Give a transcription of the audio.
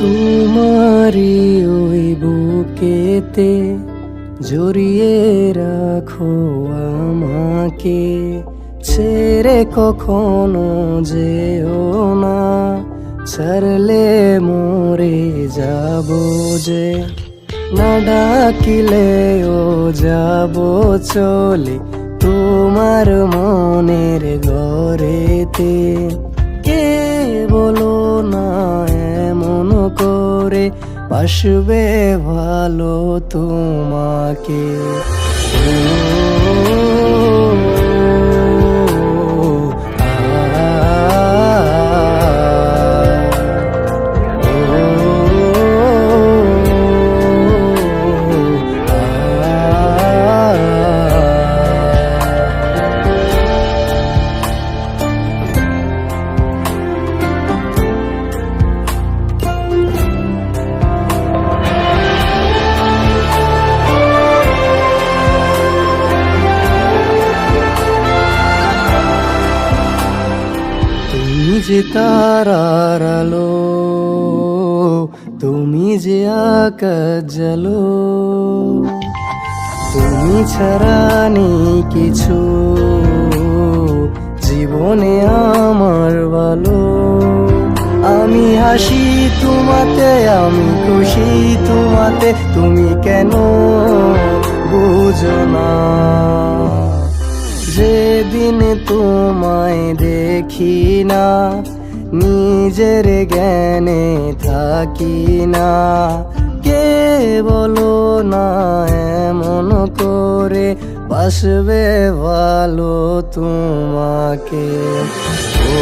তোমারি ওই বুকেতে জড়িয়ে রাখো আমাকে, ছেড়ে কখনো যেও না, ছাড়লে মরে যাব যে। না ডাকিলেও যাব চলে তোমার মনের ঘরেতে। কে বলো না এমন করে বাসবে ভালো তোমাকে। তুমি যে তারার আলো, তুমি যে আকাশ জালো, তুমি ছাড়া নেই কিছু জীবনে আমার ভালো। আমি হাসি তোমাতে, আমি খুশি তোমাতে, তুমি কেন বুঝো না। যেদিন তোমায় দেখি না, নিজের জ্ঞানে থাকি না। কে বলো না এমন করে বাসবে ভালো তোমাকে। ও